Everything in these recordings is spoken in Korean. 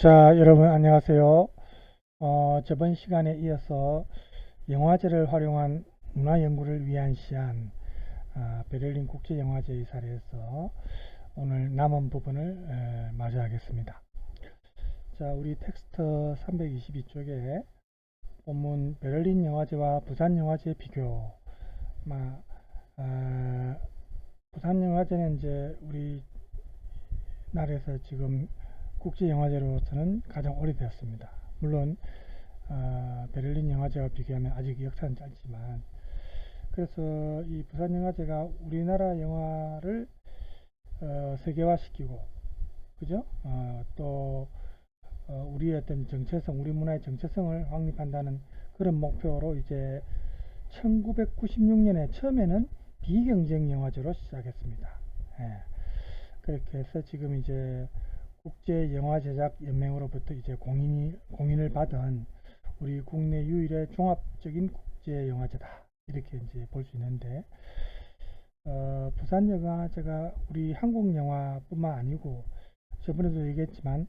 자, 여러분 안녕하세요. 저번 시간에 이어서 영화제를 활용한 문화 연구를 위한 시안 베를린 국제영화제의 사례에서 오늘 남은 부분을 마주하겠습니다. 자, 우리 텍스트 322쪽에 본문 베를린 영화제와 부산 영화제 비교. 마, 부산 영화제는 이제 우리 나라에서 지금 국제영화제로서는 가장 오래되었습니다. 물론 베를린 영화제와 비교하면 아직 역사는 짧지만, 그래서 이 부산 영화제가 우리나라 영화를 세계화시키고, 그죠? 또 우리의 어떤 정체성, 우리 문화의 정체성을 확립한다는 그런 목표로 이제 1996년에 처음에는 비경쟁 영화제로 시작했습니다. 예. 그렇게 해서 지금 이제 국제영화제작연맹으로부터 이제 공인을 받은 우리 국내 유일의 종합적인 국제영화제다, 이렇게 이제 볼 수 있는데, 부산 영화제가 우리 한국 영화뿐만 아니고 저번에도 얘기했지만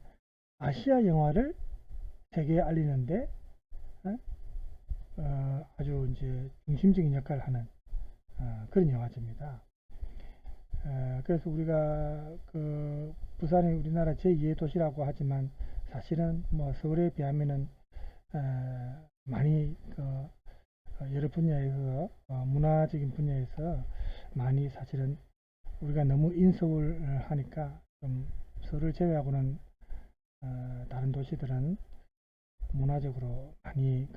아시아 영화를 세계에 알리는데 아주 이제 중심적인 역할을 하는 그런 영화제입니다. 그래서 우리가 그 부산이 우리나라 제2의 도시라고 하지만 사실은 뭐 서울에 비하면은 많이 여러 분야에서 문화적인 분야에서 많이 사실은 우리가 너무 인서울 하니까 좀 서울을 제외하고는 다른 도시들은 문화적으로 많이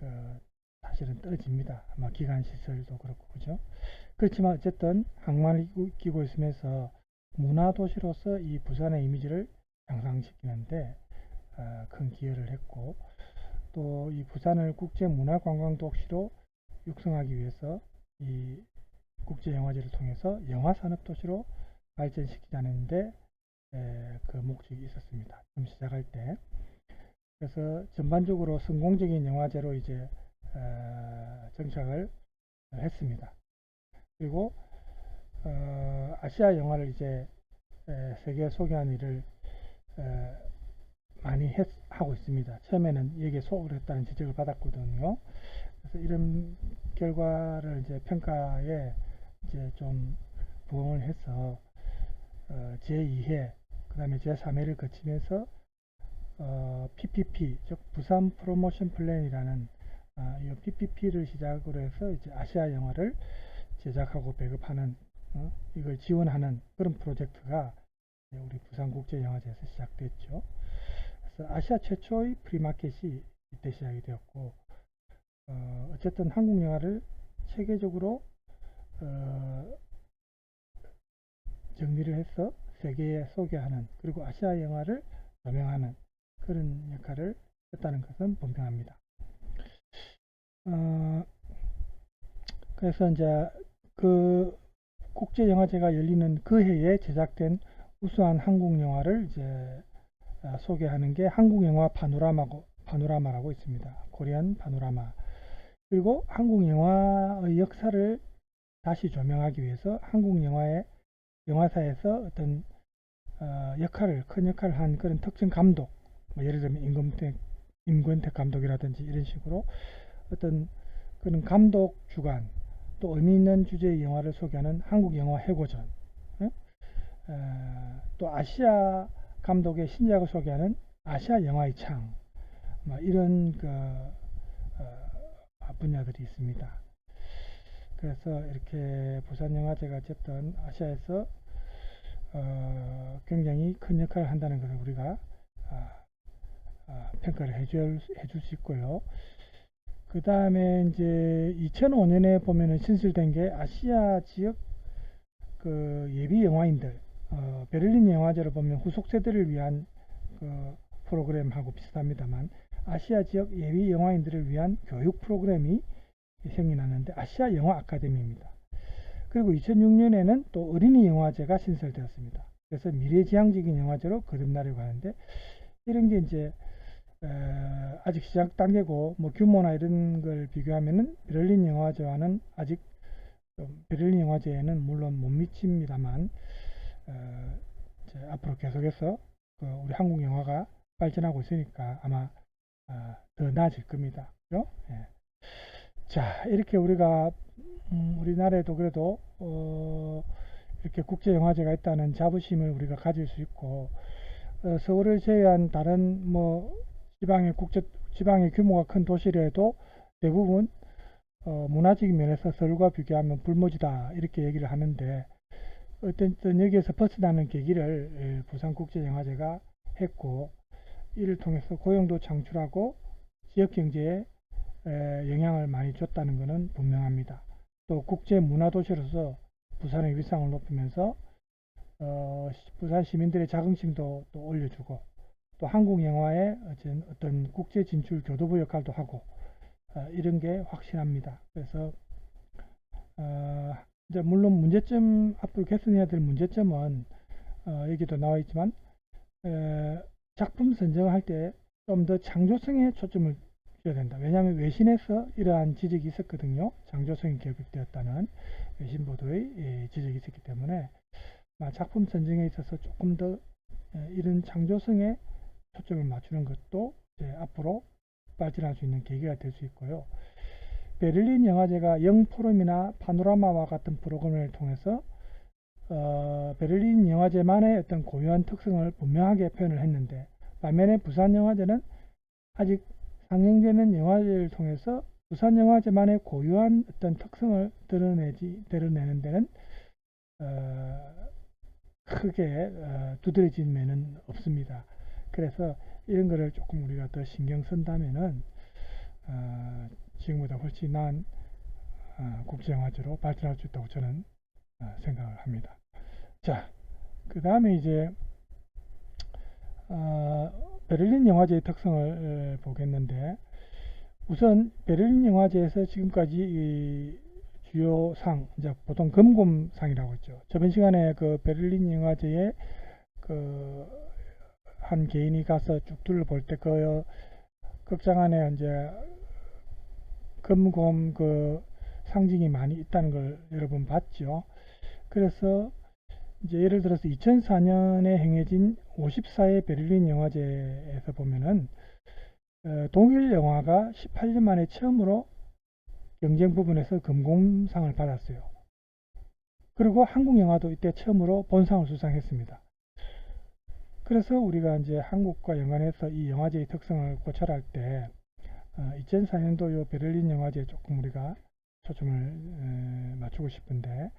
사실은 떨어집니다. 아마 기관 시설도 그렇고, 그죠? 그렇지만 어쨌든 항만을 끼고 있으면서 문화도시로서 이 부산의 이미지를 향상시키는데 큰 기여를 했고, 또 이 부산을 국제문화관광도시로 육성하기 위해서 이 국제영화제를 통해서 영화산업도시로 발전시키자는데 그 목적이 있었습니다. 처음 시작할 때. 그래서 전반적으로 성공적인 영화제로 이제 정착을 했습니다. 그리고 아시아 영화를 이제 세계에 소개하는 일을 많이 하고 있습니다. 처음에는 여기에 소홀했다는 지적을 받았거든요. 그래서 이런 결과를 이제 평가에 이제 좀 부응을 해서 제2회, 그 다음에 제3회를 거치면서 PPP, 즉 부산 프로모션 플랜이라는 이 PPP를 시작으로 해서 이제 아시아 영화를 제작하고 배급하는 이걸 지원하는 그런 프로젝트가 우리 부산국제영화제에서 시작됐죠. 그래서 아시아 최초의 프리마켓이 이때 시작이 되었고, 어쨌든 한국 영화를 세계적으로 정리를 해서 세계에 소개하는, 그리고 아시아 영화를 조명하는 그런 역할을 했다는 것은 분명합니다. 그래서 이제 그 국제영화제가 열리는 그 해에 제작된 우수한 한국 영화를 이제 소개하는 게 한국 영화 파노라마라고 있습니다. 코리안 파노라마. 그리고 한국 영화의 역사를 다시 조명하기 위해서 한국 영화의 영화사에서 어떤 큰 역할을 한 그런 특정 감독, 뭐 예를 들면 임권택 감독이라든지 이런 식으로 어떤 그런 감독 주관, 또 의미 있는 주제의 영화를 소개하는 한국 영화 해고전, 또 아시아 감독의 신작을 소개하는 아시아 영화의 창, 뭐 이런 분야들이 있습니다. 그래서 이렇게 부산영화제가 어쨌든 아시아에서 굉장히 큰 역할을 한다는 것을 우리가 평가를 해줄 수 있고요. 그 다음에 이제 2005년에 보면은 신설된 게 아시아 지역 그 예비 영화인들, 베를린 영화제를 보면 후속 세대를 위한 그 프로그램하고 비슷합니다만 아시아 지역 예비 영화인들을 위한 교육 프로그램이 생겨났는데 아시아 영화 아카데미입니다. 그리고 2006년에는 또 어린이 영화제가 신설되었습니다. 그래서 미래지향적인 영화제로 거듭나려고 하는데, 이런 게 이제 아직 시작 단계고 뭐 규모나 이런 걸 비교하면은 베를린 영화제와는 아직 베를린 영화제에는 물론 못 미칩니다만 앞으로 계속해서 우리 한국 영화가 발전하고 있으니까 아마 더 나아질 겁니다. 그죠? 예. 자, 이렇게 우리가 우리나라에도 그래도 이렇게 국제영화제가 있다는 자부심을 우리가 가질 수 있고, 서울을 제외한 다른 뭐 지방의 규모가 큰 도시라도 대부분 문화적인 면에서 서울과 비교하면 불모지다 이렇게 얘기를 하는데, 어떤 여기에서 벗어나는 계기를 부산국제영화제가 했고, 이를 통해서 고용도 창출하고 지역경제에 영향을 많이 줬다는 것은 분명합니다. 또 국제문화도시로서 부산의 위상을 높이면서 부산 시민들의 자긍심도 또 올려주고, 또 한국 영화의 어떤 국제 진출 교두보 역할도 하고, 이런 게 확실합니다. 그래서 이제 물론 문제점, 앞으로 개선해야 될 문제점은 여기도 나와 있지만, 작품 선정할 때 좀 더 창조성에 초점을 줘야 된다. 왜냐하면 외신에서 이러한 지적이 있었거든요. 창조성이 결핍되었다는 외신 보도의 지적이 있었기 때문에 작품 선정에 있어서 조금 더 이런 창조성에 초점을 맞추는 것도 이제 앞으로 발전할 수 있는 계기가 될 수 있고요. 베를린 영화제가 영포럼이나 파노라마와 같은 프로그램을 통해서 베를린 영화제만의 어떤 고유한 특성을 분명하게 표현을 했는데, 반면에 부산 영화제는 아직 상영되는 영화제를 통해서 부산 영화제만의 고유한 어떤 특성을 드러내는 데는 크게 두드러진 면은 없습니다. 그래서 이런 거를 조금 우리가 더 신경 쓴다면은 지금보다 훨씬 나은 국제영화제로 발전할 수 있다고 저는 생각을 합니다. 자, 그 다음에 이제 베를린 영화제의 특성을 보겠는데, 우선 베를린 영화제에서 지금까지 이 주요 상, 이제 보통 금곰상이라고 했죠. 저번 시간에 그 베를린 영화제에 그 한 개인이 가서 쭉 둘러볼 때 그 극장 안에 이제 금곰 그 상징이 많이 있다는 걸 여러분 봤죠. 그래서 이제 예를 들어서 2004년에 행해진 54회 베를린 영화제에서 보면은 독일 영화가 18년 만에 처음으로 경쟁 부분에서 금곰상을 받았어요. 그리고 한국 영화도 이때 처음으로 본상을 수상했습니다. 그래서 우리가 이제 한국과 연관해서 이 영화제의 특성을 고찰할 때 2004년도 요 베를린 영화제에 조금 우리가 초점을 맞추고 싶은데,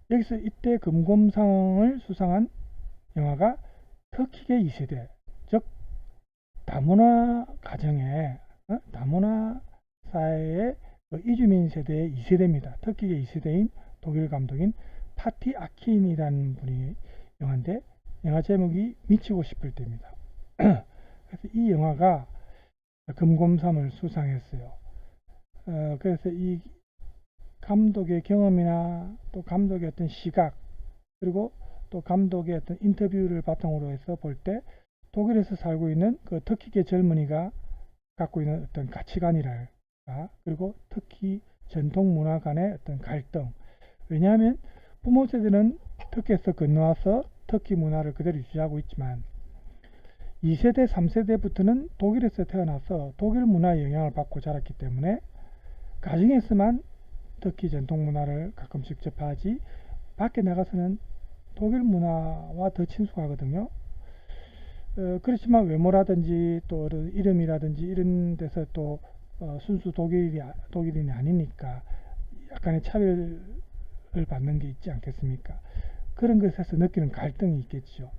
여기서 이때 금곰상을 수상한 영화가 터키계 2세대, 즉 다문화 가정의 다문화 사회의 이주민 세대의 2세대입니다. 터키계 2세대인 독일 감독인 파티 아킨이라는 분이 영화인데, 영화 제목이 미치고 싶을 때입니다. 그래서 이 영화가 금곰상을 수상했어요. 그래서 이 감독의 경험이나 또 감독의 어떤 시각, 그리고 또 감독의 어떤 인터뷰를 바탕으로 해서 볼 때 독일에서 살고 있는 그 터키계 젊은이가 갖고 있는 어떤 가치관이랄까, 그리고 터키 전통 문화 간의 어떤 갈등. 왜냐하면 부모 세대는 터키에서 건너와서 터키 문화를 그대로 유지하고 있지만 2세대, 3세대부터는 독일에서 태어나서 독일 문화의 영향을 받고 자랐기 때문에 가정에서만 터키 전통 문화를 가끔씩 접하지 밖에 나가서는 독일 문화와 더 친숙하거든요. 그렇지만 외모라든지 또 이름이라든지 이런 데서 또 순수 독일인이 아니니까 약간의 차별을 받는 게 있지 않겠습니까? 그런 것에서 느끼는 갈등이 있겠죠.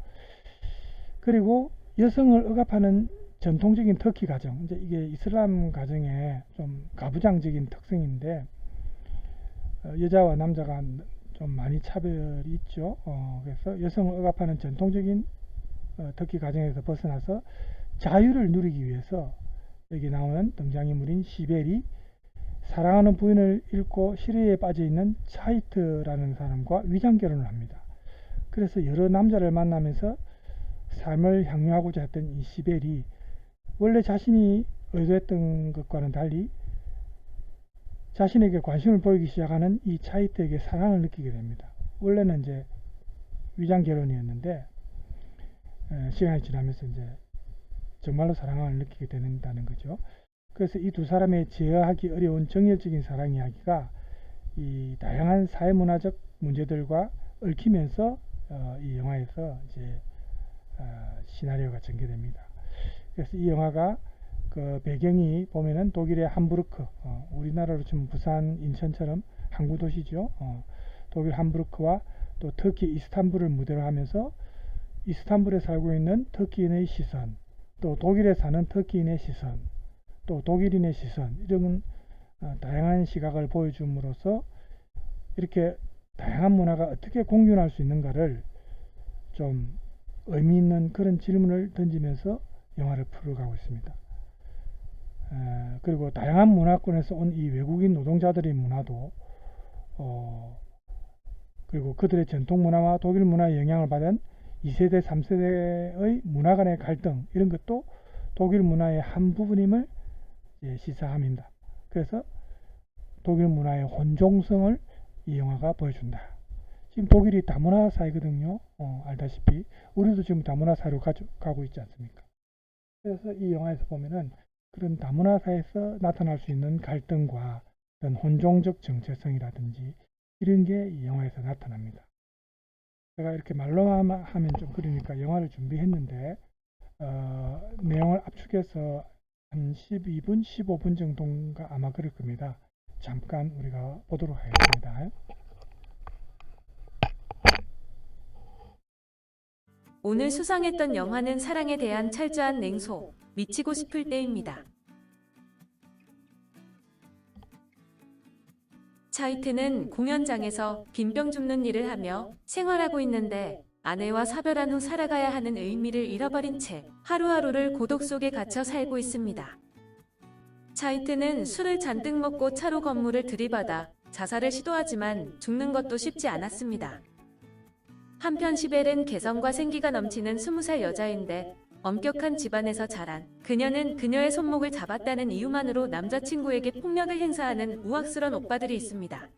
그리고 여성을 억압하는 전통적인 터키 가정, 이제 이게 이슬람 가정의 좀 가부장적인 특성인데, 여자와 남자가 좀 많이 차별이 있죠. 그래서 여성을 억압하는 전통적인 터키 가정에서 벗어나서 자유를 누리기 위해서 여기 나오는 등장인물인 시벨이 사랑하는 부인을 잃고 시리에 빠져 있는 차이트라는 사람과 위장 결혼을 합니다. 그래서 여러 남자를 만나면서 삶을 향유하고자 했던 이 시벨이 원래 자신이 의도했던 것과는 달리 자신에게 관심을 보이기 시작하는 이 차이트에게 사랑을 느끼게 됩니다. 원래는 이제 위장 결혼이었는데 시간이 지나면서 이제 정말로 사랑을 느끼게 된다는 거죠. 그래서 이 두 사람의 제어하기 어려운 정열적인 사랑 이야기가 이 다양한 사회문화적 문제들과 얽히면서 이 영화에서 이제 시나리오가 전개됩니다. 그래서 이 영화가 그 배경이 보면은 독일의 함부르크, 우리나라로 치면 부산, 인천처럼 항구 도시죠. 독일 함부르크와 또 터키 이스탄불을 무대로 하면서 이스탄불에 살고 있는 터키인의 시선, 또 독일에 사는 터키인의 시선, 또 독일인의 시선, 이런 다양한 시각을 보여줌으로써 이렇게 다양한 문화가 어떻게 공존할 수 있는가를 좀 의미 있는 그런 질문을 던지면서 영화를 풀어가고 있습니다. 그리고 다양한 문화권에서 온 이 외국인 노동자들의 문화도 그리고 그들의 전통 문화와 독일 문화의 영향을 받은 2세대, 3세대의 문화 간의 갈등, 이런 것도 독일 문화의 한 부분임을 시사합니다. 그래서 독일 문화의 혼종성을 이 영화가 보여준다. 지금 독일이 다문화 사회거든요. 알다시피 우리도 지금 다문화 사회로 가고 있지 않습니까? 그래서 이 영화에서 보면은 그런 다문화 사회에서 나타날 수 있는 갈등과 어떤 혼종적 정체성이라든지 이런 게 이 영화에서 나타납니다. 제가 이렇게 말로만 하면 좀 그러니까 영화를 준비했는데 내용을 압축해서 한 12분, 15분 정도인가 아마 그럴 겁니다. 잠깐 우리가 보도록 하겠습니다. 오늘 수상했던 영화는 사랑에 대한 철저한 냉소, 미치고 싶을 때입니다. 차이트는 공연장에서 빈병 줍는 일을 하며 생활하고 있는데 아내와 사별한 후 살아가야 하는 의미를 잃어버린 채 하루하루를 고독 속에 갇혀 살고 있습니다. 차이트는 술을 잔뜩 먹고 차로 건물을 들이받아 자살을 시도하지만 죽는 것도 쉽지 않았습니다. 한편 시벨은 개성과 생기가 넘치는 20살 여자인데 엄격한 집안에서 자란 그녀는 그녀의 손목을 잡았다는 이유만으로 남자친구에게 폭력을 행사하는 우악스런 오빠들이 있습니다.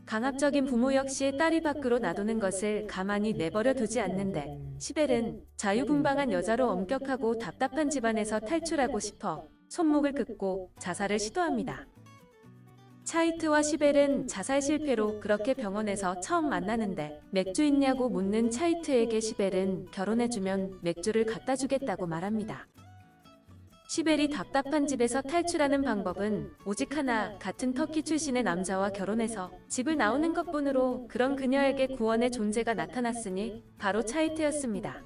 강압적인 부모 역시 딸이 밖으로 놔두는 것을 가만히 내버려 두지 않는데 시벨은 자유분방한 여자로 엄격하고 답답한 집안에서 탈출하고 싶어 손목을 긋고 자살을 시도합니다. 차이트와 시벨은 자살 실패로 그렇게 병원에서 처음 만나는데 맥주 있냐고 묻는 차이트에게 시벨은 결혼해주면 맥주를 갖다 주겠다고 말합니다. 시벨이 답답한 집에서 탈출하는 방법은 오직 하나, 같은 터키 출신의 남자와 결혼해서 집을 나오는 것뿐으로 그런 그녀에게 구원의 존재가 나타났으니 바로 차이트였습니다.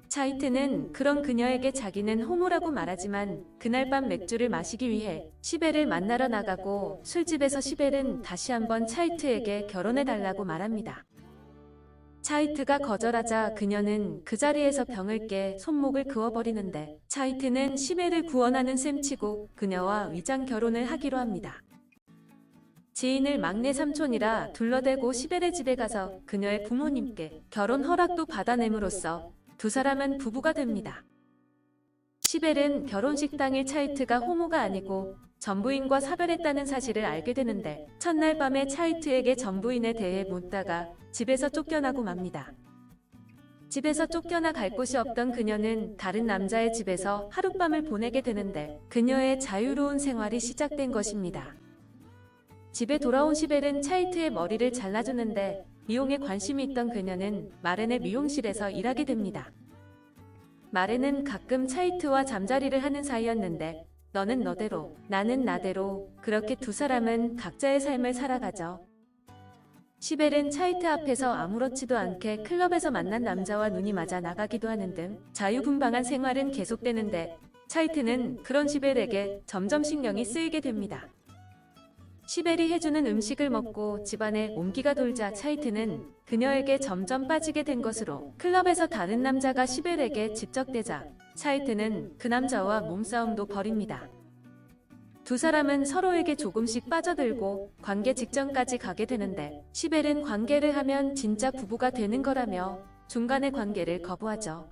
차이트는 그런 그녀에게 자기는 호모라고 말하지만 그날 밤 맥주를 마시기 위해 시벨을 만나러 나가고 술집에서 시벨은 다시 한번 차이트에게 결혼해달라고 말합니다. 차이트가 거절하자 그녀는 그 자리에서 병을 깨 손목을 그어버리는데 차이트는 시벨을 구원하는 셈치고 그녀와 위장 결혼을 하기로 합니다. 지인을 막내 삼촌이라 둘러대고 시벨의 집에 가서 그녀의 부모님께 결혼 허락도 받아냄으로써 두 사람은 부부가 됩니다. 시벨은 결혼식 당일 차이트가 호모가 아니고 전부인과 사별했다는 사실을 알게 되는데 첫날 밤에 차이트에게 전부인에 대해 묻다가 집에서 쫓겨나고 맙니다. 집에서 쫓겨나 갈 곳이 없던 그녀는 다른 남자의 집에서 하룻밤을 보내게 되는데 그녀의 자유로운 생활이 시작된 것입니다. 집에 돌아온 시벨은 차이트의 머리를 잘라주는데 미용에 관심이 있던 그녀는 마렌의 미용실에서 일하게 됩니다. 마렌은 가끔 차이트와 잠자리를 하는 사이였는데 너는 너대로, 나는 나대로 그렇게 두 사람은 각자의 삶을 살아가죠. 시벨은 차이트 앞에서 아무렇지도 않게 클럽에서 만난 남자와 눈이 맞아 나가기도 하는 등 자유분방한 생활은 계속되는데 차이트는 그런 시벨에게 점점 신경이 쓰이게 됩니다. 시벨이 해주는 음식을 먹고 집안에 온기가 돌자 차이트는 그녀에게 점점 빠지게 된 것으로 클럽에서 다른 남자가 시벨에게 집적대자 차이트는 그 남자와 몸싸움도 벌입니다. 두 사람은 서로에게 조금씩 빠져들고 관계 직전까지 가게 되는데 시벨은 관계를 하면 진짜 부부가 되는 거라며 중간에 관계를 거부하죠.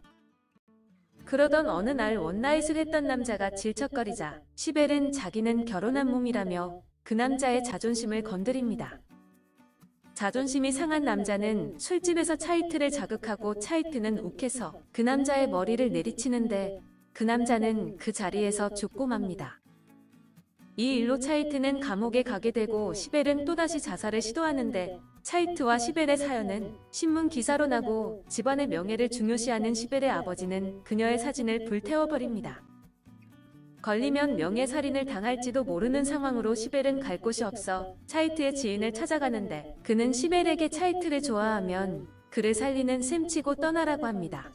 그러던 어느 날 원나잇을 했던 남자가 질척거리자 시벨은 자기는 결혼한 몸이라며 그 남자의 자존심을 건드립니다. 자존심이 상한 남자는 술집에서 차이트를 자극하고 차이트는 욱해서 그 남자의 머리를 내리치는데 그 남자는 그 자리에서 죽고 맙니다. 이 일로 차이트는 감옥에 가게 되고 시벨은 또다시 자살을 시도하는데 차이트와 시벨의 사연은 신문 기사로 나고 집안의 명예를 중요시하는 시벨의 아버지는 그녀의 사진을 불태워버립니다. 걸리면 명예살인을 당할지도 모르는 상황으로 시벨은 갈 곳이 없어 차이트의 지인을 찾아가는데 그는 시벨에게 차이트를 좋아하면 그를 살리는 셈치고 떠나라고 합니다.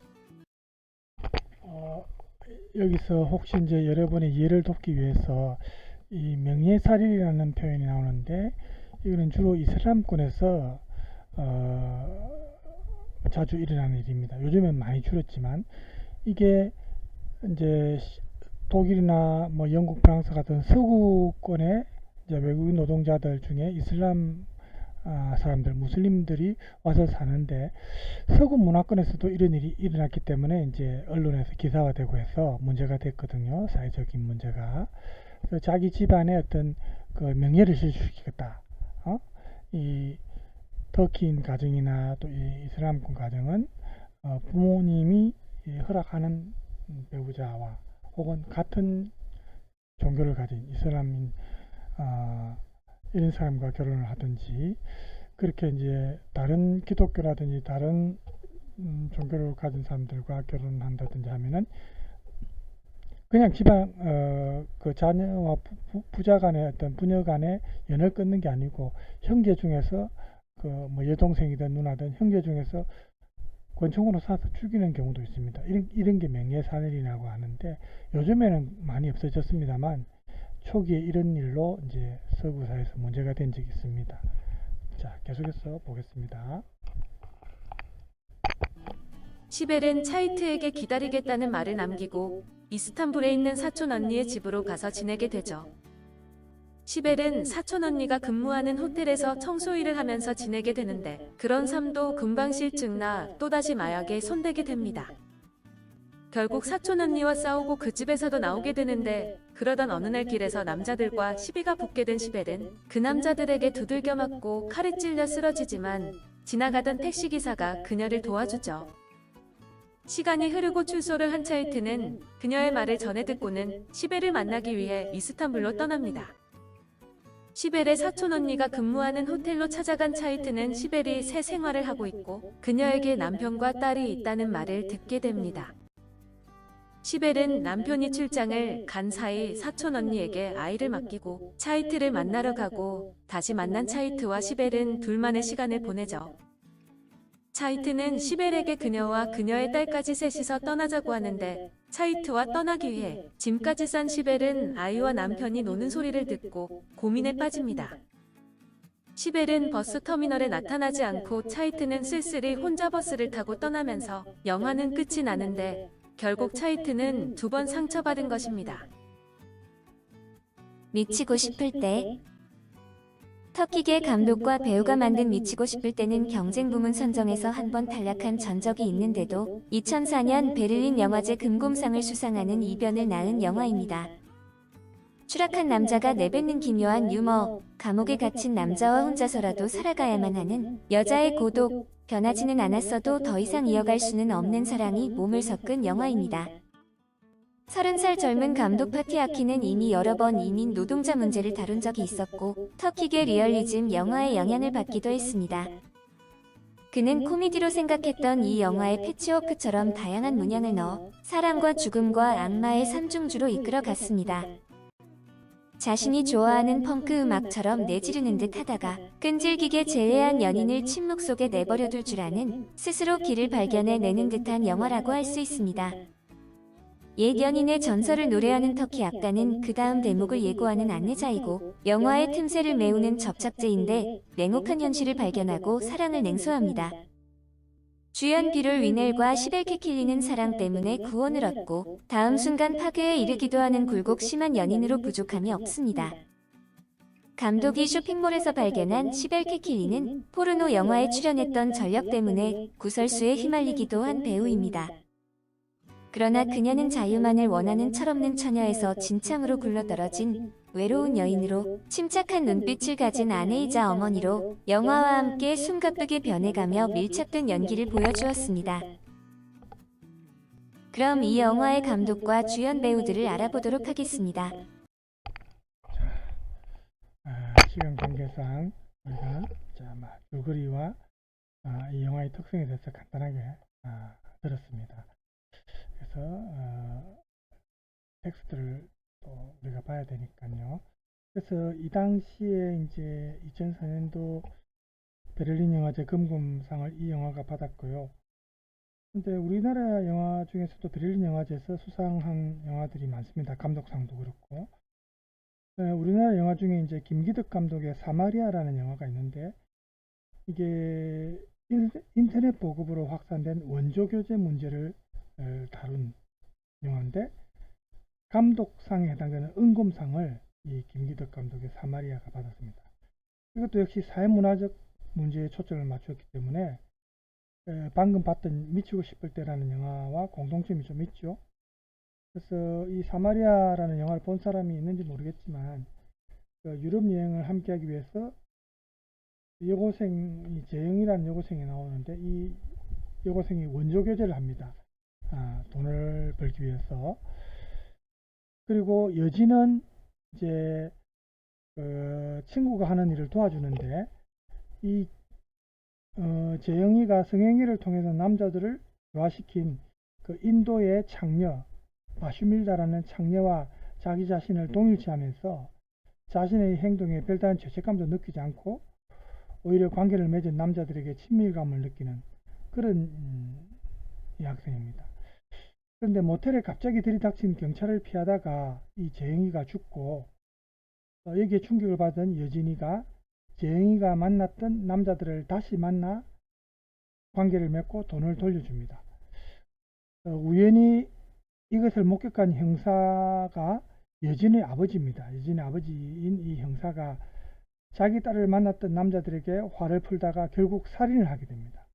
여기서 혹시 이제 여러분의 이해를 돕기 위해서 이 명예살인이라는 표현이 나오는데 이거는 주로 이슬람권에서 자주 일어나는 일입니다. 요즘엔 많이 줄었지만 이게 이제 독일이나 뭐 영국, 프랑스 같은 서구권의 이제 외국인 노동자들 중에 이슬람 사람들, 무슬림들이 와서 사는데 서구 문화권에서도 이런 일이 일어났기 때문에 이제 언론에서 기사화되고 해서 문제가 됐거든요. 사회적인 문제가. 그래서 자기 집안의 어떤 그 명예를 실추시키겠다. 이 터키인 가정이나 또 이 이슬람권 가정은 부모님이 허락하는 배우자와 혹은 같은 종교를 가진 이슬람인 이런 사람과 결혼을 하든지 그렇게 이제 다른 기독교라든지 다른 종교를 가진 사람들과 결혼을 한다든지 하면은 그냥 집안 그 자녀와 부자 간의 어떤 부녀 간의 연을 끊는 게 아니고 형제 중에서 그 뭐 여동생이든 누나든 형제 중에서 권총으로 쏴서 죽이는 경우도 있습니다. 이런 게 명예살인이라고 하는데 요즘에는 많이 없어졌습니다만 초기에 이런 일로 이제 서구 사회에서 문제가 된 적이 있습니다. 자, 계속해서 보겠습니다. 시벨은 차이트에게 기다리겠다는 말을 남기고 이스탄불에 있는 사촌 언니의 집으로 가서 지내게 되죠. 시벨은 사촌 언니가 근무하는 호텔에서 청소 일을 하면서 지내게 되는데 그런 삶도 금방 실증나 또다시 마약에 손대게 됩니다. 결국 사촌 언니와 싸우고 그 집에서도 나오게 되는데 그러던 어느 날 길에서 남자들과 시비가 붙게 된 시벨은 그 남자들에게 두들겨 맞고 칼에 찔려 쓰러지지만 지나가던 택시기사가 그녀를 도와주죠. 시간이 흐르고 출소를 한 차이트는 그녀의 말을 전해 듣고는 시벨을 만나기 위해 이스탄불로 떠납니다. 시벨의 사촌 언니가 근무하는 호텔로 찾아간 차이트는 시벨이 새 생활을 하고 있고 그녀에게 남편과 딸이 있다는 말을 듣게 됩니다. 시벨은 남편이 출장을 간 사이 사촌 언니에게 아이를 맡기고 차이트를 만나러 가고 다시 만난 차이트와 시벨은 둘만의 시간을 보내죠. 차이트는 시벨에게 그녀와 그녀의 딸까지 셋이서 떠나자고 하는데 차이트와 떠나기 위해 짐까지 싼 시벨은 아이와 남편이 노는 소리를 듣고 고민에 빠집니다. 시벨은 버스 터미널에 나타나지 않고 차이트는 쓸쓸히 혼자 버스를 타고 떠나면서 영화는 끝이 나는데 결국 차이트는 2번 상처받은 것입니다. 미치고 싶을 때 터키계 감독과 배우가 만든 미치고 싶을 때는 경쟁 부문 선정에서 한 번 탈락한 전적이 있는데도 2004년 베를린 영화제 금곰상을 수상하는 이변을 낳은 영화입니다. 추락한 남자가 내뱉는 기묘한 유머, 감옥에 gat힌 남자와 혼자서라도 살아가야만 하는 여자의 고독, 변하지는 않았어도 더 이상 이어갈 수는 없는 사랑이 몸을 섞은 영화입니다. 30살 젊은 감독 파티 아키는 이미 여러 번 이민 노동자 문제를 다룬 적이 있었고 터키계 리얼리즘 영화의 영향을 받기도 했습니다. 그는 코미디로 생각했던 이 영화에 패치워크처럼 다양한 문양을 넣어 사랑과 죽음과 악마의 삼중주로 이끌어갔습니다. 자신이 좋아하는 펑크 음악처럼 내지르는 듯 하다가 끈질기게 제외한 연인을 침묵 속에 내버려둘 줄 아는 스스로 길을 발견해내는 듯한 영화라고 할 수 있습니다. 옛 연인의 전설을 노래하는 터키 악가는 그 다음 대목을 예고하는 안내자이고 영화의 틈새를 메우는 접착제인데 냉혹한 현실을 발견하고 사랑을 냉소합니다. 주연 비롤 위넬과 시벨 케킬리는 사랑 때문에 구원을 얻고 다음 순간 파괴에 이르기도 하는 굴곡 심한 연인으로 부족함이 없습니다. 감독이 쇼핑몰에서 발견한 시벨 케킬리는 포르노 영화에 출연했던 전력 때문에 구설수에 휘말리기도 한 배우입니다. 그러나 그녀는 자유만을 원하는 철없는 처녀에서 진창으로 굴러떨어진 외로운 여인으로 침착한 눈빛을 가진 아내이자 어머니로 영화와 함께 숨가쁘게 변해가며 밀착된 연기를 보여주었습니다. 그럼 이 영화의 감독과 주연 배우들을 알아보도록 하겠습니다. 시간 관계상 우리가 줄거리와 이 영화의 특성에 대해서 간단하게 들었습니다. 그래서 텍스트를 또 우리가 봐야 되니까요. 그래서 이 당시에 이제 2004년도 베를린 영화제 금금상을 이 영화가 받았고요. 근데 우리나라 영화 중에서도 베를린 영화제에서 수상한 영화들이 많습니다. 감독상도 그렇고. 우리나라 영화 중에 이제 김기덕 감독의 사마리아라는 영화가 있는데, 이게 인터넷 보급으로 확산된 원조 교재 문제를 다룬 영화인데, 감독상에 해당되는 은금상을 이 김기덕 감독의 사마리아가 받았습니다. 이것도 역시 사회문화적 문제에 초점을 맞췄기 때문에 방금 봤던 미치고 싶을 때라는 영화와 공통점이 좀 있죠. 그래서 이 사마리아라는 영화를 본 사람이 있는지 모르겠지만, 유럽 여행을 함께 하기 위해서 여고생이 재영이라는 여고생이 나오는데, 이 여고생이 원조 교제를 합니다. 돈을 벌기 위해서. 그리고 여진은 이제 친구가 하는 일을 도와주는데, 이 재영이가 성행위를 통해서 남자들을 교화시킨 그 인도의 창녀 마슈밀다라는 창녀와 자기 자신을 동일시하면서 자신의 행동에 별다른 죄책감도 느끼지 않고 오히려 관계를 맺은 남자들에게 친밀감을 느끼는 그런 여학생입니다. 그런데 모텔에 갑자기 들이닥친 경찰을 피하다가 이 재영이가 죽고, 여기에 충격을 받은 여진이가 재영이가 만났던 남자들을 다시 만나 관계를 맺고 돈을 돌려줍니다. 우연히 이것을 목격한 형사가 여진의 아버지입니다. 여진의 아버지인 이 형사가 자기 딸을 만났던 남자들에게 화를 풀다가 결국 살인을 하게 됩니다.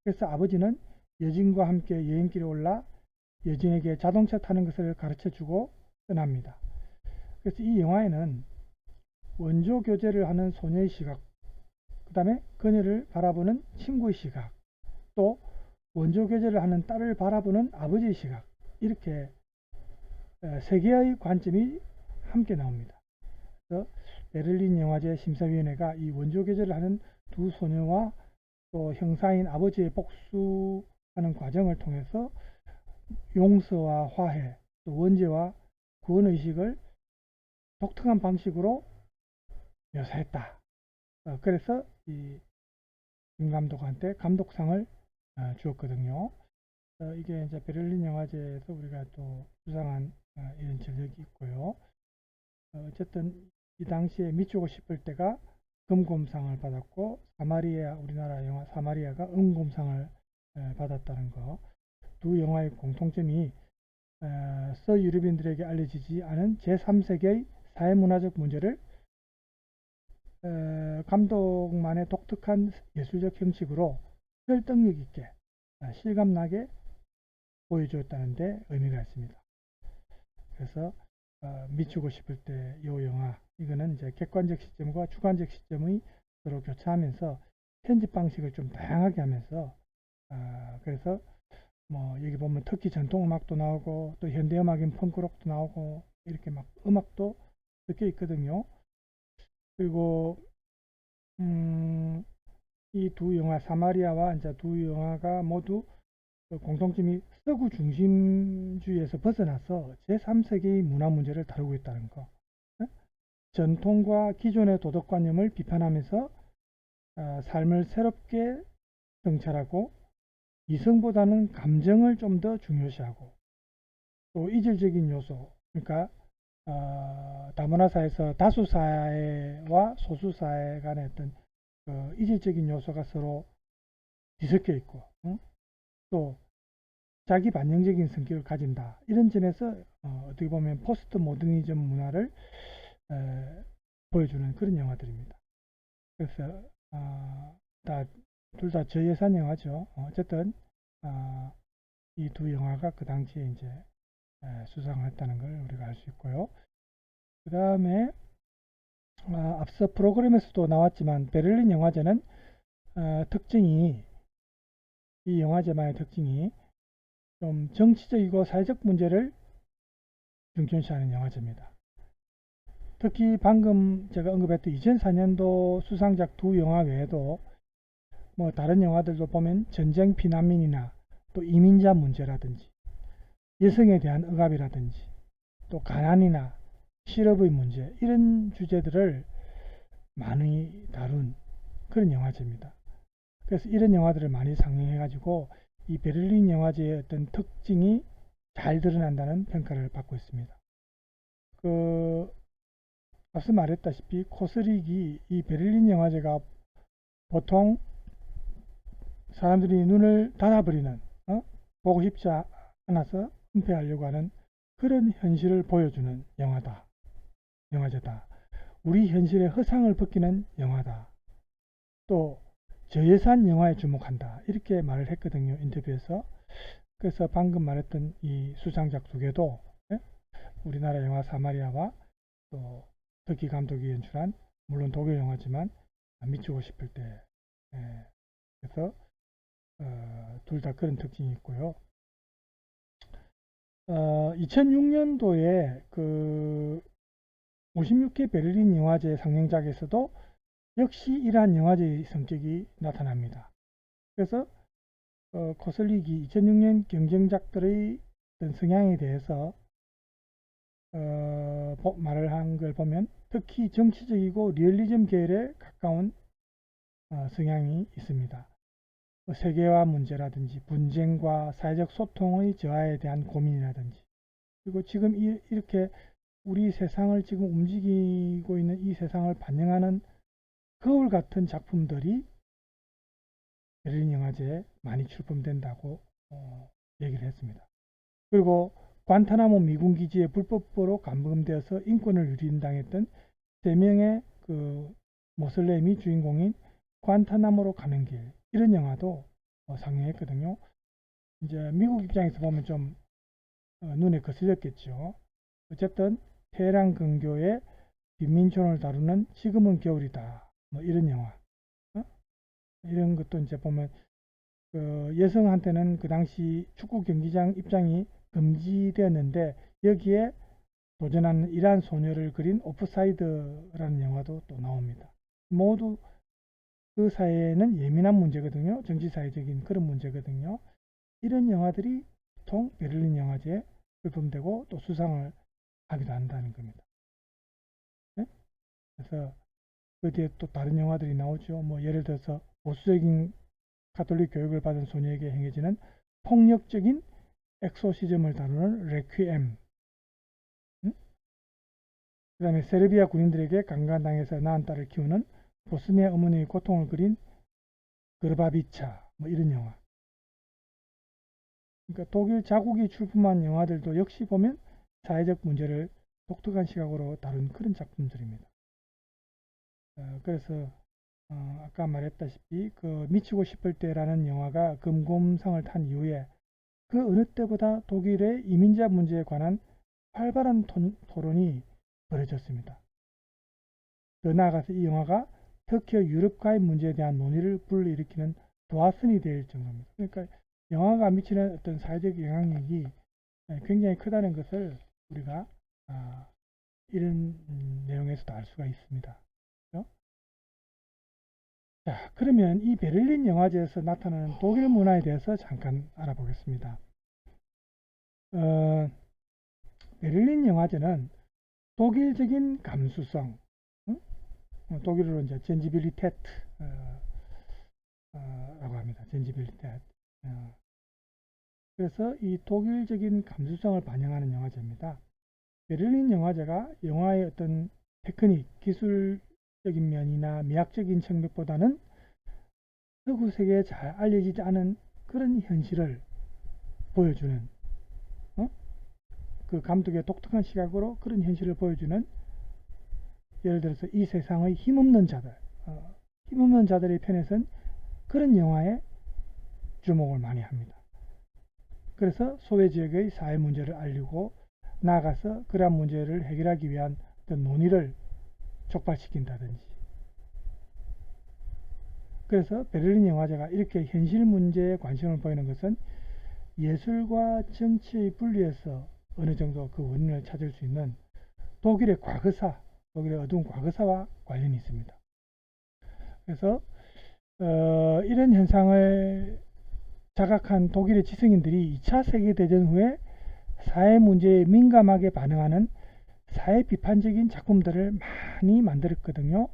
그래서 아버지는 여진과 함께 여행길에 올라 여진에게 자동차 타는 것을 가르쳐주고 떠납니다. 그래서 이 영화에는 원조 교제를 하는 소녀의 시각, 그 다음에 그녀를 바라보는 친구의 시각, 또 원조 교제를 하는 딸을 바라보는 아버지의 시각, 이렇게 세 개의 관점이 함께 나옵니다. 그래서 베를린 영화제 심사위원회가 이 원조 교제를 하는 두 소녀와 또 형사인 아버지의 복수하는 과정을 통해서 용서와 화해, 또 원죄와 구원의식을 독특한 방식으로 묘사했다. 그래서 이 김 감독한테 감독상을 주었거든요. 이게 이제 베를린 영화제에서 우리가 또 수상한 이런 전력이 있고요. 어쨌든 이 당시에 미치고 싶을 때가 금곰상을 받았고, 사마리아, 우리나라 영화 사마리아가 은곰상을 받았다는 거. 두 영화의 공통점이 서유럽인들에게 알려지지 않은 제3세계의 사회문화적 문제를 감독만의 독특한 예술적 형식으로 설득력 있게 실감나게 보여주었다는 데 의미가 있습니다. 그래서 미치고 싶을 때 이 영화, 이거는 이제 객관적 시점과 주관적 시점이 서로 교차하면서 편집 방식을 좀 다양하게 하면서 그래서 뭐 여기 보면 터키 전통 음악도 나오고 또 현대 음악인 펑크록도 나오고 이렇게 막 음악도 섞여 있거든요. 그리고 이 두 영화 사마리아와 이제 두 영화가 모두 공통점이 서구 중심주의에서 벗어나서 제3세계의 문화 문제를 다루고 있다는 거. 전통과 기존의 도덕관념을 비판하면서 삶을 새롭게 성찰하고 이성보다는 감정을 좀 더 중요시하고, 또 이질적인 요소, 그러니까 다문화사회에서 다수사회와 소수사회 간의 어떤 이질적인 요소가 서로 뒤섞여 있고, 또 자기 반영적인 성격을 가진다. 이런 점에서 어떻게 보면 포스트 모더니즘 문화를 보여주는 그런 영화들입니다. 그래서 둘 다 저예산 영화죠. 어쨌든 이 두 영화가 그 당시에 이제 수상을 했다는 걸 우리가 알 수 있고요. 그 다음에 앞서 프로그램에서도 나왔지만 베를린 영화제는 특징이, 이 영화제만의 특징이 좀 정치적이고 사회적 문제를 중점시하는 영화제입니다. 특히 방금 제가 언급했던 2004년도 수상작 두 영화 외에도 뭐 다른 영화들도 보면 전쟁 피난민이나 또 이민자 문제라든지 여성에 대한 억압이라든지 또 가난이나 실업의 문제, 이런 주제들을 많이 다룬 그런 영화제입니다. 그래서 이런 영화들을 많이 상영해 가지고 이 베를린 영화제의 어떤 특징이 잘 드러난다는 평가를 받고 있습니다. 앞서 말했다시피 코슬릭이, 이 베를린 영화제가 보통 사람들이 눈을 닫아버리는, 보고 싶지 않아서 은폐하려고 하는 그런 현실을 보여주는 영화제다. 우리 현실의 허상을 벗기는 영화다. 또 저예산 영화에 주목한다. 이렇게 말을 했거든요, 인터뷰에서. 그래서 방금 말했던 이 수상작 두 개도 우리나라 영화 사마리아와 또 터키 감독이 연출한, 물론 독일 영화지만 미치고 싶을 때, 그래서 둘 다 그런 특징이 있고요. 2006년도에 그 56회 베를린 영화제 상영작에서도 역시 이러한 영화제의 성격이 나타납니다. 그래서 코슬릭이 2006년 경쟁작들의 어떤 성향에 대해서 말을 한 걸 보면 특히 정치적이고 리얼리즘 계열에 가까운 성향이 있습니다. 세계화 문제라든지 분쟁과 사회적 소통의 저하에 대한 고민이라든지, 그리고 지금 이렇게 우리 세상을 지금 움직이고 있는 이 세상을 반영하는 거울 같은 작품들이 베를린 영화제에 많이 출품된다고 얘기를 했습니다. 그리고 관타나모 미군 기지에 불법으로 감금되어서 인권을 유린당했던 3명의 그 모슬렘이 주인공인 관타나모로 가는 길, 이런 영화도 상영했거든요. 이제 미국 입장에서 보면 좀 눈에 거슬렸겠죠. 어쨌든 테헤란 근교의 빈민촌을 다루는 지금은 겨울이다, 뭐 이런 영화, 이런 것도 이제 보면 여성한테는 그 당시 축구 경기장 입장이 금지되었는데 여기에 도전하는 이란 소녀를 그린 오프사이드라는 영화도 또 나옵니다. 모두 그 사회에는 예민한 문제거든요. 정치사회적인 그런 문제거든요. 이런 영화들이 보통 베를린 영화제에 출품되고 또 수상을 하기도 한다는 겁니다. 네? 그래서 그 뒤에 또 다른 영화들이 나오죠. 뭐 예를 들어서 보수적인 가톨릭 교육을 받은 소녀에게 행해지는 폭력적인 엑소시즘을 다루는 레퀴엠, 그 다음에 세르비아 군인들에게 강간당해서 낳은 딸을 키우는 보스니아 어머니의 고통을 그린 그르바비차, 뭐 이런 영화. 그러니까 독일 자국이 출품한 영화들도 역시 보면 사회적 문제를 독특한 시각으로 다룬 그런 작품들입니다. 그래서 아까 말했다시피 그 미치고 싶을 때라는 영화가 금곰상을 탄 이후에 그 어느 때보다 독일의 이민자 문제에 관한 활발한 토론이 벌어졌습니다. 더 나아가서 이 영화가 터키의 유럽과의 문제에 대한 논의를 불러일으키는 도화선이 될 정도입니다. 그러니까 영화가 미치는 어떤 사회적 영향력이 굉장히 크다는 것을 우리가 이런 내용에서도 알 수가 있습니다. 그렇죠? 자, 그러면 이 베를린 영화제에서 나타나는 독일 문화에 대해서 잠깐 알아보겠습니다. 베를린 영화제는 독일적인 감수성, 독일어로 이제 젠지빌리테트 라고 합니다. 젠지빌리테트. 그래서 이 독일적인 감수성을 반영하는 영화제입니다. 베를린 영화제가 영화의 어떤 테크닉, 기술적인 면이나 미학적인 측면보다는 서구 세계에 잘 알려지지 않은 그런 현실을 보여주는, 그 감독의 독특한 시각으로 그런 현실을 보여주는, 예를 들어서 이 세상의 힘없는 자들의 편에 선 그런 영화에 주목을 많이 합니다. 그래서 소외 지역의 사회 문제를 알리고 나아가서 그러한 문제를 해결하기 위한 어떤 논의를 촉발시킨다든지. 그래서 베를린 영화제가 이렇게 현실 문제에 관심을 보이는 것은 예술과 정치의 분리에서 어느 정도 그 원인을 찾을 수 있는 독일의 과거사, 독일의 어두운 과거사와 관련이 있습니다. 그래서 이런 현상을 자각한 독일의 지성인들이 2차 세계대전 후에 사회 문제에 민감하게 반응하는 사회 비판적인 작품들을 많이 만들었거든요.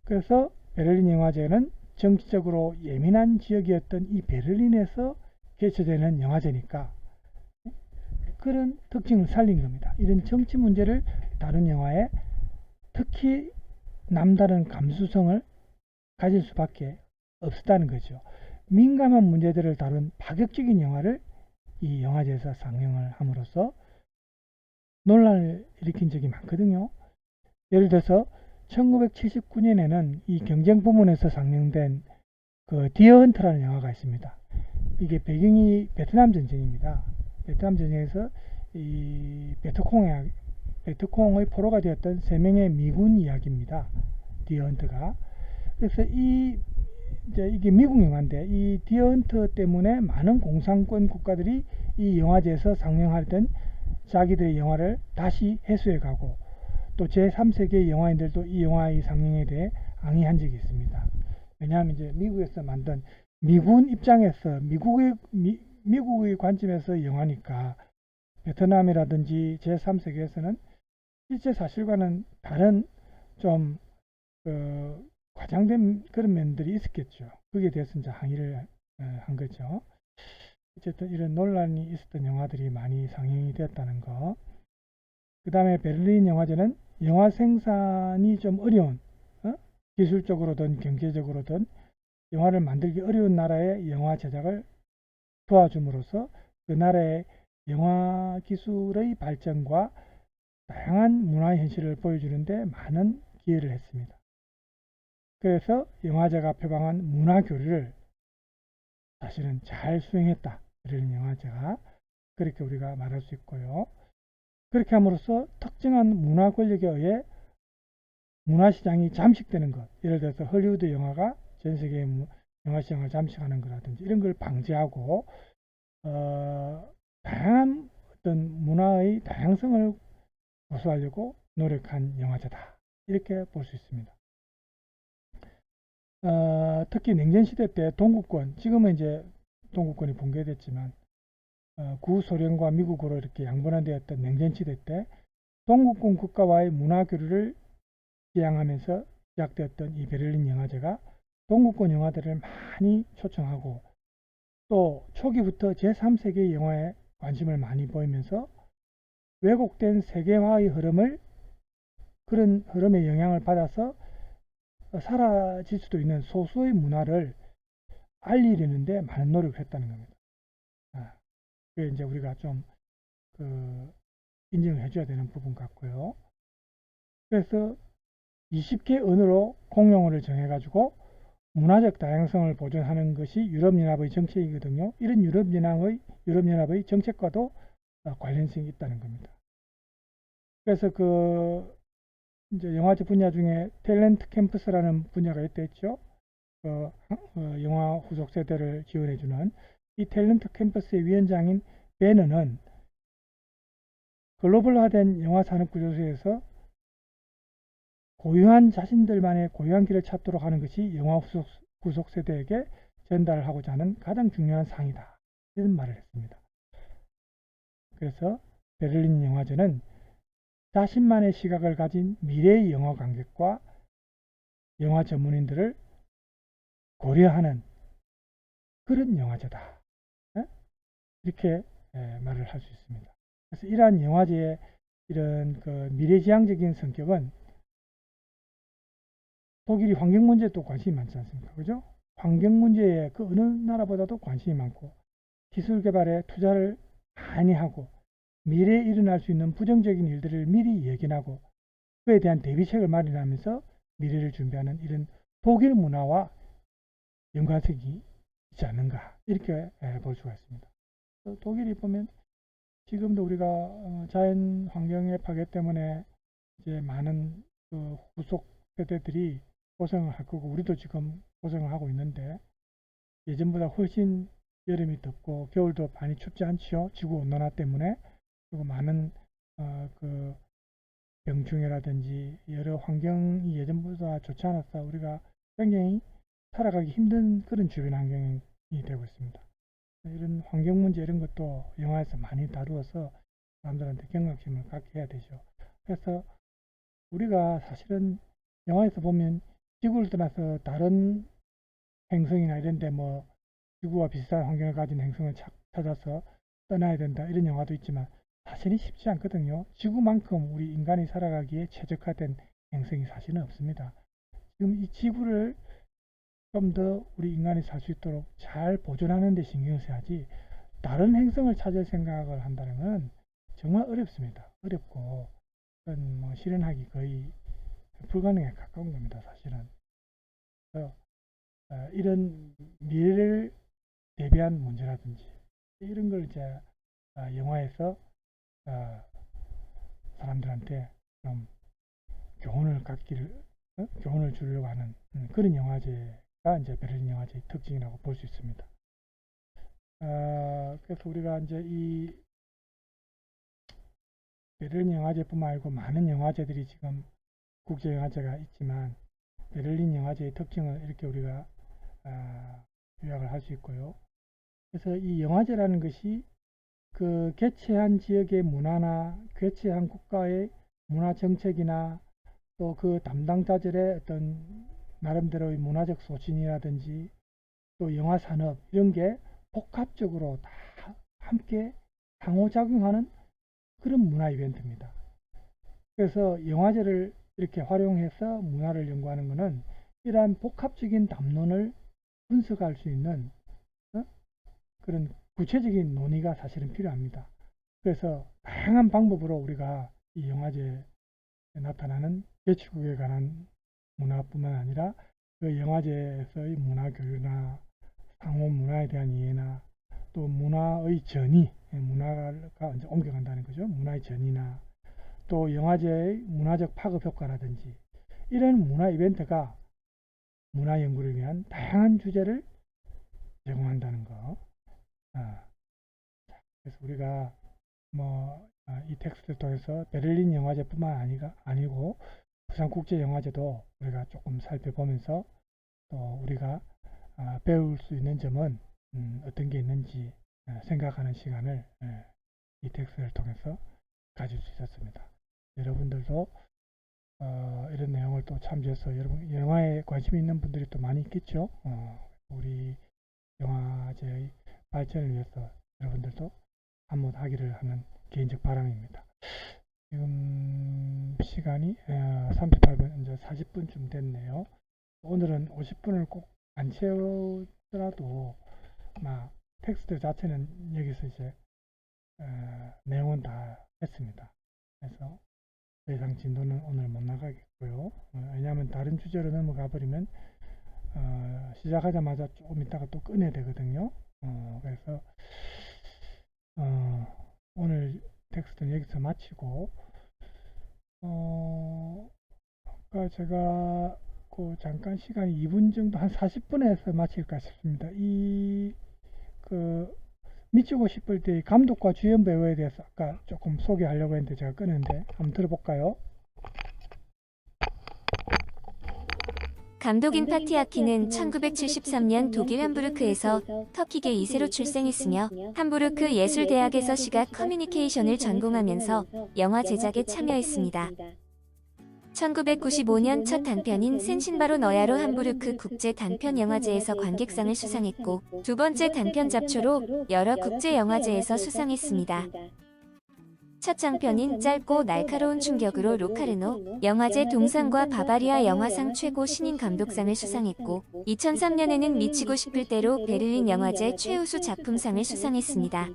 그래서 베를린 영화제는 정치적으로 예민한 지역이었던 이 베를린에서 개최되는 영화제니까 그런 특징을 살린 겁니다. 이런 정치 문제를 다룬 영화에 특히 남다른 감수성을 가질 수밖에 없었다는 거죠. 민감한 문제들을 다룬 파격적인 영화를 이 영화제에서 상영을 함으로써 논란을 일으킨 적이 많거든요. 예를 들어서 1979년에는 이 경쟁 부문에서 상영된 그 디어 헌터라는 영화가 있습니다. 이게 배경이 베트남 전쟁입니다. 베트남 전쟁에서 이 베트콩의 포로가 되었던 3명의 미군 이야기입니다. 디어 헌터가. 그래서 이게 미국 영화인데 이 디어 헌터 때문에 많은 공산권 국가들이 이 영화제에서 상영하던 자기들의 영화를 다시 회수해 가고 또 제3세계 영화인들도 이 영화의 상영에 대해 항의한 적이 있습니다. 왜냐하면 이제 미국에서 만든 미군 입장에서 미국의 관점에서 영화니까 베트남이라든지 제3세계에서는 실제 사실과는 다른 좀 과장된 그런 면들이 있었겠죠. 거기에 대해서 이제 항의를 한 거죠. 어쨌든 이런 논란이 있었던 영화들이 많이 상영이 되었다는 거. 그 다음에 베를린 영화제는 영화 생산이 좀 어려운 기술적으로든 경제적으로든 영화를 만들기 어려운 나라의 영화 제작을 도와줌으로써 그 나라의 영화 기술의 발전과 다양한 문화 현실을 보여주는데 많은 기여를 했습니다. 그래서 영화제가 표방한 문화 교류를 사실은 잘 수행했다. 베를린 영화제가 그렇게 우리가 말할 수 있고요. 그렇게 함으로써 특정한 문화 권력에 의해 문화시장이 잠식되는 것, 예를 들어서 헐리우드 영화가 전 세계 영화시장을 잠식하는 거라든지 이런 걸 방지하고 다양한 어떤 문화의 다양성을 보수하려고 노력한 영화제다. 이렇게 볼 수 있습니다. 특히 냉전시대 때 동구권, 지금은 이제 동구권이 붕괴됐지만 구소련과 미국으로 이렇게 양분화되었던 냉전시대 때 동구권 국가와의 문화 교류를 지향하면서 시작되었던 이 베를린 영화제가 동구권 영화들을 많이 초청하고 또 초기부터 제3세계 영화에 관심을 많이 보이면서 왜곡된 세계화의 그런 흐름의 영향을 받아서 사라질 수도 있는 소수의 문화를 알리려는데 많은 노력을 했다는 겁니다. 그게 이제 우리가 좀 인정을 해줘야 되는 부분 같고요. 그래서 20개 언어로 공용어를 정해가지고 문화적 다양성을 보존하는 것이 유럽연합의 정책이거든요. 이런 유럽연합의 정책과도 관련성이 있다는 겁니다. 그래서 이제 영화제 분야 중에 탤런트 캠퍼스라는 분야가 있댔죠. 영화 후속 세대를 지원해주는 이 탤런트 캠퍼스의 위원장인 베너는 글로벌화된 영화 산업 구조에서 고유한 자신들만의 고유한 길을 찾도록 하는 것이 영화 후속 세대에게 전달하고자 하는 가장 중요한 사항이다. 이런 말을 했습니다. 그래서 베를린 영화제는 자신만의 시각을 가진 미래의 영화 관객과 영화 전문인들을 고려하는 그런 영화제다. 이렇게 말을 할 수 있습니다. 그래서 이러한 영화제의 이런 미래지향적인 성격은 독일이 환경 문제에 또 관심이 많지 않습니까? 그죠? 환경 문제에 그 어느 나라보다도 관심이 많고 기술 개발에 투자를 많이 하고 미래에 일어날 수 있는 부정적인 일들을 미리 예견하고 그에 대한 대비책을 마련하면서 미래를 준비하는 이런 독일 문화와 연관성이 있지 않는가 이렇게 볼 수가 있습니다. 독일이 보면 지금도 우리가 자연 환경의 파괴 때문에 이제 많은 그 후속 세대들이 고생을 할 거고 우리도 지금 고생을 하고 있는데 예전보다 훨씬 여름이 덥고 겨울도 많이 춥지 않지요. 지구 온난화 때문에. 그리고 많은 그 병충해라든지 여러 환경이 예전보다 좋지 않아서 우리가 굉장히 살아가기 힘든 그런 주변 환경이 되고 있습니다. 이런 환경 문제 이런 것도 영화에서 많이 다루어서 사람들한테 경각심을 갖게 해야 되죠. 그래서 우리가 사실은 영화에서 보면 지구를 떠나서 다른 행성이나 이런 데 뭐 지구와 비슷한 환경을 가진 행성을 찾아서 떠나야 된다 이런 영화도 있지만 사실은 쉽지 않거든요. 지구만큼 우리 인간이 살아가기에 최적화된 행성이 사실은 없습니다. 지금 이 지구를 좀 더 우리 인간이 살 수 있도록 잘 보존하는 데 신경을 써야지 다른 행성을 찾을 생각을 한다는 건 정말 어렵습니다. 어렵고 그건 뭐 실현하기 거의 불가능에 가까운 겁니다. 사실은. 그래서 이런 미래를 대비한 문제라든지 이런 걸 이제 영화에서 사람들한테 좀 교훈을 주려고 하는 그런 영화제가 이제 베를린 영화제의 특징이라고 볼 수 있습니다. 그래서 우리가 이제 이 베를린 영화제뿐만 아니고 많은 영화제들이 지금 국제영화제가 있지만 베를린 영화제의 특징을 이렇게 우리가 요약을 할 수 있고요. 그래서 이 영화제라는 것이 그 개최한 지역의 문화나 개최한 국가의 문화 정책이나 또 그 담당자들의 어떤 나름대로의 문화적 소신이라든지 또 영화 산업 이런 게 복합적으로 다 함께 상호작용하는 그런 문화 이벤트입니다. 그래서 영화제를 이렇게 활용해서 문화를 연구하는 것은 이러한 복합적인 담론을 분석할 수 있는 그런 구체적인 논의가 사실은 필요합니다. 그래서 다양한 방법으로 우리가 이 영화제에 나타나는 개최국에 관한 문화뿐만 아니라 그 영화제에서의 문화 교류나 상호 문화에 대한 이해나 또 문화의 전이, 문화가 이제 옮겨간다는 거죠. 문화의 전이나 또 영화제의 문화적 파급 효과라든지 이런 문화 이벤트가 문화 연구를 위한 다양한 주제를 제공한다는 거. 그래서 우리가 이 텍스트를 통해서 베를린 영화제뿐만 아니고 부산국제영화제도 우리가 조금 살펴보면서 또 우리가 배울 수 있는 점은 어떤 게 있는지 생각하는 시간을 이 텍스트를 통해서 가질 수 있었습니다. 여러분들도 이런 내용을 또 참조해서 여러분 영화에 관심이 있는 분들이 또 많이 있겠죠. 우리 영화제의 발전을 위해서 여러분들도 한몫 하기를 하는 개인적 바람입니다. 지금 시간이 38분, 이제 40분쯤 됐네요. 오늘은 50분을 꼭 안 채우더라도 텍스트 자체는 여기서 이제 내용은 다 했습니다. 그래서 더 이상 진도는 오늘 못 나가겠고요. 왜냐하면 다른 주제로 넘어가 버리면 시작하자마자 조금 있다가 또 끊어야 되거든요. 그래서 오늘 텍스트는 여기서 마치고 아까 제가 잠깐 시간이 2분 정도 한 40분에서 마칠까 싶습니다. 미치고 싶을 때 감독과 주연 배우에 대해서 아까 조금 소개하려고 했는데 제가 끊었는데 한번 들어볼까요? 감독인 파티아키는 1973년 독일 함부르크에서 터키계 2세로 출생했으며 함부르크 예술대학에서 시각 커뮤니케이션을 전공하면서 영화 제작에 참여했습니다. 1995년 첫 단편인 센신바로 너야로 함부르크 국제 단편 영화제에서 관객상을 수상했고 두 번째 단편 잡초로 여러 국제 영화제에서 수상했습니다. 첫 장편인 짧고 날카로운 충격으로 로카르노 영화제 동상과 바바리아 영화상 최고 신인 감독상을 수상했고 2003년에는 미치고 싶을 대로 베를린 영화제 최우수 작품상을 수상했습니다.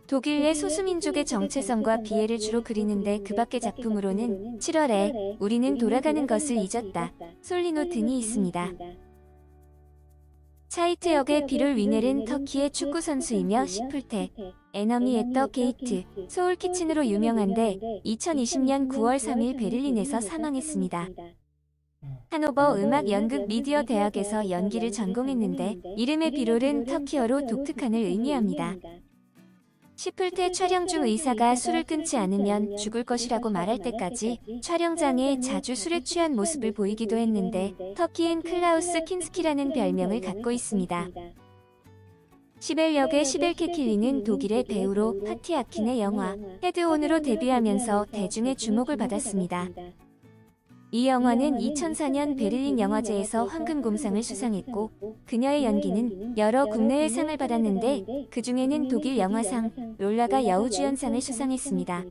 독일의 소수민족의 정체성과 비애를 주로 그리는데 그 밖의 작품으로는 7월에 우리는 돌아가는 것을 잊었다, 솔리노 등이 있습니다. 차이트 역의 비롤 위넬은 터키의 축구 선수이며 시풀테, 에너미 앳 더 게이트, 소울 키친으로 유명한데 2020년 9월 3일 베를린에서 사망했습니다. 하노버 음악 연극 미디어 대학에서 연기를 전공했는데 이름의 비롤은 터키어로 독특한을 의미합니다. 시풀테 촬영 중 의사가 술을 끊지 않으면 죽을 것이라고 말할 때까지 촬영장에 자주 술에 취한 모습을 보이기도 했는데 터키인 클라우스 킨스키라는 별명을 갖고 있습니다. 시벨 역의 시벨 케킬리는 독일의 배우로 파티 아킨의 영화 헤드온으로 데뷔하면서 대중의 주목을 받았습니다. 이 영화는 2004년 베를린 영화제에서 황금곰상을 수상했고 그녀의 연기는 여러 국내외 상을 받았는데 그 중에는 독일 영화상 롤라가 여우주연상을 수상했습니다.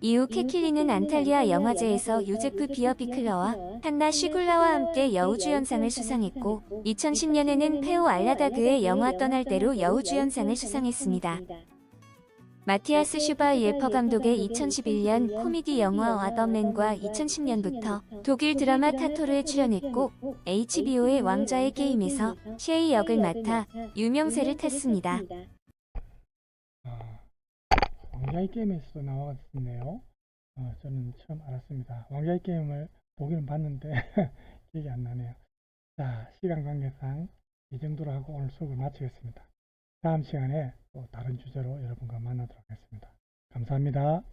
이후 케킬리는 안탈리아 영화제에서 요제프 비어비클러와 한나 쉬굴라와 함께 여우주연상을 수상했고 2010년에는 페오 알라다그의 영화 떠날 대로 여우주연상을 수상했습니다. 마티아스 슈바이에퍼 감독의 2011년 코미디 영화 와더맨과 2010년부터 독일 드라마 타토르에 출연했고 HBO의 왕좌의 게임에서 셰이 역을 맡아 유명세를 탔습니다. 왕좌의 게임에서도 나왔었네요. 저는 처음 알았습니다. 왕좌의 게임을 보기는 봤는데 기억이 안 나네요. 자, 시간 관계상 이 정도로 하고 오늘 수업을 마치겠습니다. 다음 시간에 또 다른 주제로 여러분과 만나도록 하겠습니다. 감사합니다.